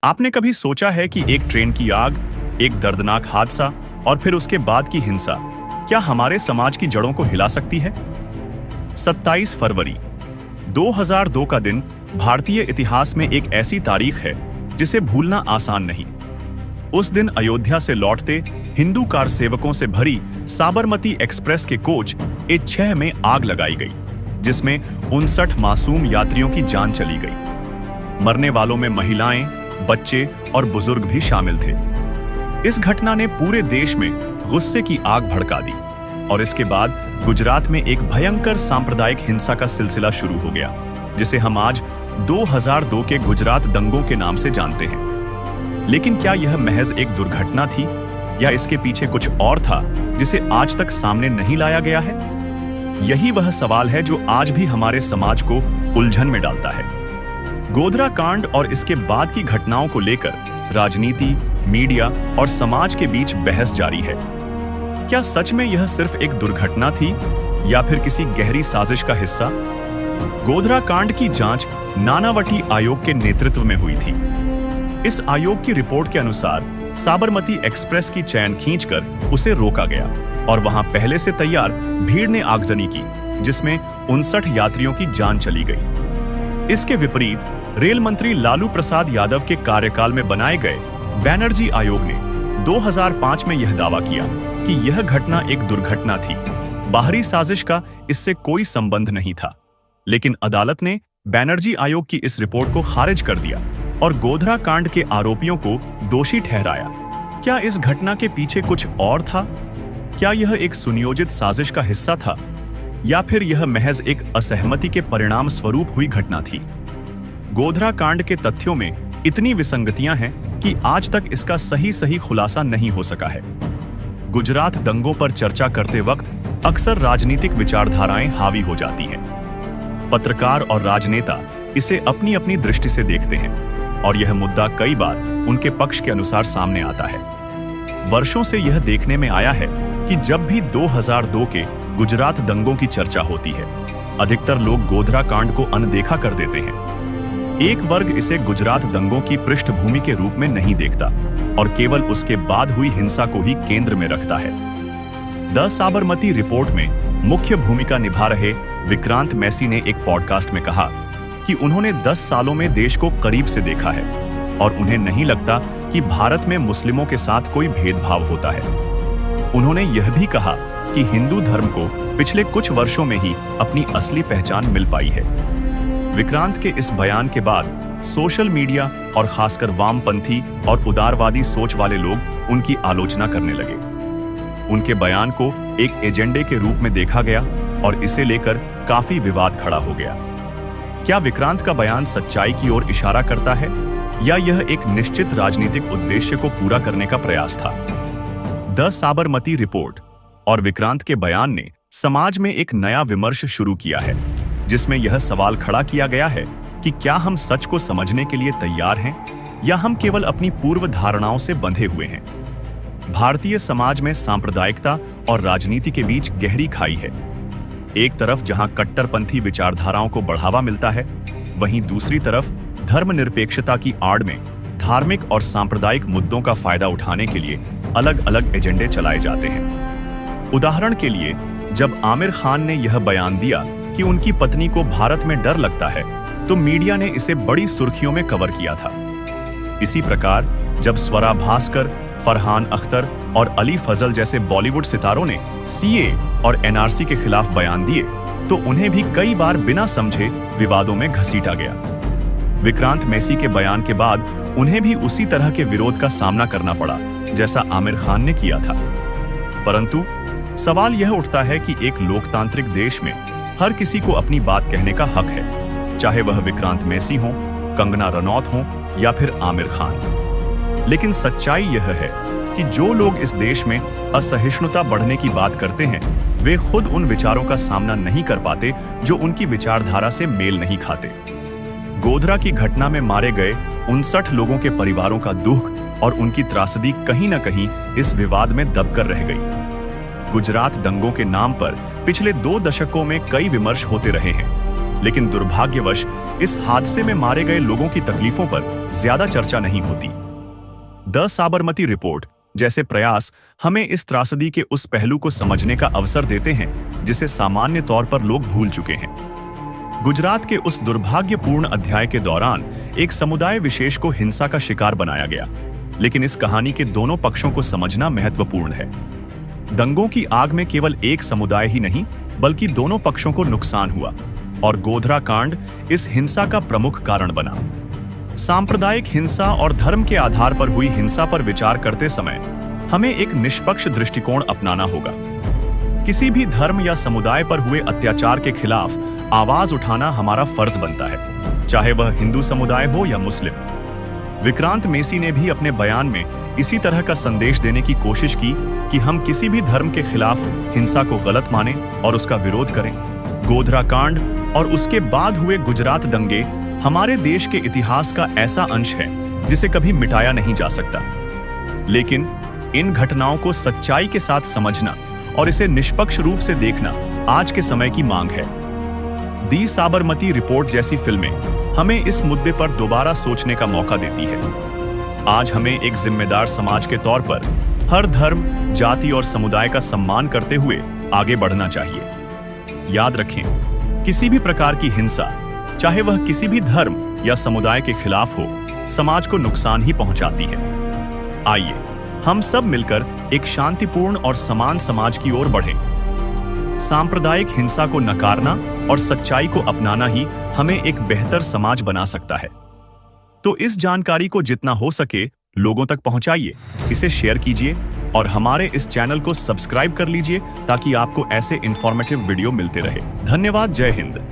आपने कभी सोचा है कि एक ट्रेन की आग, एक दर्दनाक हादसा और फिर उसके बाद की हिंसा क्या हमारे समाज की जड़ों को हिला सकती है? 27 फरवरी 2002 का दिन भारतीय इतिहास में एक ऐसी तारीख है जिसे भूलना आसान नहीं। उस दिन अयोध्या से लौटते हिंदू कार सेवकों से भरी साबरमती एक्सप्रेस के कोच A6 में आग लगाई गई, जिसमें 59 मासूम यात्रियों की जान चली गई। मरने वालों में महिलाएं, बच्चे और बुजुर्ग भी शामिल थे। इस घटना ने पूरे देश में गुस्से की आग भड़का दी और इसके बाद गुजरात में एक भयंकर सांप्रदायिक हिंसा का सिलसिला शुरू हो गया, जिसे हम आज 2002 के गुजरात दंगों के नाम से जानते हैं। लेकिन क्या यह महज एक दुर्घटना थी या इसके पीछे कुछ और था जिसे आज तक सामने नहीं लाया गया है? यही वह सवाल है जो आज भी हमारे समाज को उलझन में डालता है। गोधरा कांड और इसके बाद की घटनाओं को लेकर राजनीति, मीडिया और समाज के बीच बहस जारी है। क्या सच में यह सिर्फ एक दुर्घटना थी या फिर किसी गहरी साजिश का हिस्सा? गोधरा कांड की जांच नानावटी आयोग के नेतृत्व में हुई थी। इस आयोग की रिपोर्ट के अनुसार साबरमती एक्सप्रेस की चैन खींचकर उसे रोका गया और वहां पहले से तैयार भीड़ ने आगजनी की, जिसमें 59 यात्रियों की जान चली गई। इसके विपरीत रेल मंत्री लालू प्रसाद यादव के कार्यकाल में बनाए गए बैनर्जी आयोग ने 2005 में यह दावा किया कि यह घटना एक दुर्घटना थी, बाहरी साजिश का इससे कोई संबंध नहीं था। लेकिन अदालत ने बैनर्जी आयोग की इस रिपोर्ट को खारिज कर दिया और गोधरा कांड के आरोपियों को दोषी ठहराया। क्या इस घटना के पीछे कुछ और था? क्या यह एक सुनियोजित साजिश का हिस्सा था या फिर यह महज एक असहमति के परिणाम स्वरूप हुई घटना थी? गोधरा कांड के तथ्यों में इतनी विसंगतियां हैं कि आज तक इसका सही खुलासा नहीं हो सका है। गुजरात दंगों पर चर्चा करते वक्त अक्सर राजनीतिक विचारधाराएं हावी हो जाती हैं। पत्रकार और राजनेता इसे अपनी अपनी दृष्टि से देखते हैं और यह मुद्दा कई बार उनके पक्ष के अनुसार सामने आता है। वर्षों से यह देखने में आया है कि जब भी 2002 के गुजरात दंगों की चर्चा होती है, अधिकतर लोग गोधरा कांड को अनदेखा कर देते हैं। एक वर्ग इसे गुजरात दंगों की पृष्ठभूमि के रूप में नहीं देखता और केवल उसके बाद हुई हिंसा को ही केंद्र में रखता है। द साबरमती रिपोर्ट में मुख्य भूमिका निभा रहे विक्रांत मैसी ने एक पॉडकास्ट में कहा कि उन्होंने 10 सालों में देश को करीब से देखा है और उन्हें नहीं लगता कि भारत में मुस्लिमों के साथ कोई भेदभाव होता है। उन्होंने यह भी कहा कि हिंदू धर्म को पिछले कुछ वर्षों में ही अपनी असली पहचान मिल पाई है। विक्रांत के इस बयान के बाद सोशल मीडिया और खासकर वामपंथी और उदारवादी सोच वाले लोग उनकी आलोचना करने लगे। उनके बयान को एक एजेंडे के रूप में देखा गया और इसे लेकर काफी विवाद खड़ा हो गया। क्या विक्रांत का बयान सच्चाई की ओर इशारा करता है या यह एक निश्चित राजनीतिक उद्देश्य को पूरा करने का प्रयास था? द साबरमती रिपोर्ट और विक्रांत के बयान ने समाज में एक नया विमर्श शुरू किया है, जिसमें यह सवाल खड़ा किया गया है कि क्या हम सच को समझने के लिए तैयार हैं या हम केवल अपनी पूर्व धारणाओं से बंधे हुए हैं। भारतीय समाज में सांप्रदायिकता और राजनीति के बीच गहरी खाई है। एक तरफ जहां कट्टरपंथी विचारधाराओं को बढ़ावा मिलता है, वहीं दूसरी तरफ धर्मनिरपेक्षता की आड़ में धार्मिक और सांप्रदायिक मुद्दों का फायदा उठाने के लिए अलग अलग एजेंडे चलाए जाते हैं। उदाहरण के लिए, जब आमिर खान ने यह बयान दिया कि उनकी पत्नी को भारत में डर लगता है, तो मीडिया ने इसे बड़ी सुर्खियों में कवर किया था। इसी प्रकार जब स्वरा भास्कर, फरहान अख्तर और अली फजल जैसे बॉलीवुड सितारों ने सीए और एनआरसी के खिलाफ बयान दिए, तो उन्हें भी कई बार बिना समझे विवादों में घसीटा गया। विक्रांत मैसी के बयान के बाद उन्हें भी उसी तरह के विरोध का सामना करना पड़ा जैसा आमिर खान ने किया था। परंतु सवाल यह उठता है कि एक लोकतांत्रिक देश में हर किसी को अपनी बात कहने का हक है, चाहे वह विक्रांत मैसी हो, कंगना रनौत हो या फिर आमिर खान। लेकिन सच्चाई यह है कि जो लोग इस देश में असहिष्णुता बढ़ने की बात करते हैं, वे खुद उन विचारों का सामना नहीं कर पाते जो उनकी विचारधारा से मेल नहीं खाते। गोधरा की घटना में मारे गए 59 लोगों के परिवारों का दुख और उनकी त्रासदी कहीं न कहीं इस विवाद में दबकर रह गई। गुजरात दंगों के नाम पर पिछले 2 दशकों में कई विमर्श होते रहे हैं, लेकिन दुर्भाग्यवश इस हादसे में मारे गए लोगों की तकलीफों पर ज्यादा चर्चा नहीं होती। द साबरमती रिपोर्ट जैसे प्रयास हमें इस त्रासदी के उस पहलू को समझने का अवसर देते हैं जिसे सामान्य तौर पर लोग भूल चुके हैं। गुजरात के उस दुर्भाग्यपूर्ण अध्याय के दौरान एक समुदाय विशेष को हिंसा का शिकार बनाया गया, लेकिन इस कहानी के दोनों पक्षों को समझना महत्वपूर्ण है। दंगों की आग में केवल एक समुदाय ही नहीं बल्कि दोनों पक्षों को नुकसान हुआ और गोधरा कांड इस हिंसा का प्रमुख कारण बना। सांप्रदायिक हिंसा और धर्म के आधार पर हुई हिंसा पर विचार करते समय हमें एक निष्पक्ष दृष्टिकोण अपनाना होगा। किसी भी धर्म या समुदाय पर हुए अत्याचार के खिलाफ आवाज उठाना हमारा फर्ज बनता है, चाहे वह हिंदू समुदाय हो या मुस्लिम। विक्रांत मेसी ने भी अपने बयान में इसी तरह का संदेश देने की कोशिश की कि हम किसी भी धर्म के खिलाफ हिंसा को गलत माने और उसका विरोध करें। गोधरा कांड और उसके बाद हुए गुजरात दंगे हमारे देश के इतिहास का ऐसा अंश है जिसे कभी मिटाया नहीं जा सकता, लेकिन इन घटनाओं को सच्चाई के साथ समझना और इसे निष्पक्ष रूप से देखना आज के समय की मांग है। दी साबरमती रिपोर्ट जैसी फिल्में हमें इस मुद्दे पर दोबारा सोचने का मौका देती है। आज हमें एक जिम्मेदार समाज के तौर पर हर धर्म, जाति और समुदाय का सम्मान करते हुए आगे बढ़ना चाहिए। याद रखें, किसी भी प्रकार की हिंसा, चाहे वह किसी भी धर्म या समुदाय के खिलाफ हो, समाज को नुकसान ही पहुंचाती है। आइए हम सब मिलकर एक शांतिपूर्ण और समान समाज की ओर बढ़ें। सांप्रदायिक हिंसा को नकारना और सच्चाई को अपनाना ही हमें एक बेहतर समाज बना सकता है। तो इस जानकारी को जितना हो सके लोगों तक पहुंचाइए, इसे शेयर कीजिए और हमारे इस चैनल को सब्सक्राइब कर लीजिए ताकि आपको ऐसे इंफॉर्मेटिव वीडियो मिलते रहे। धन्यवाद। जय हिंद।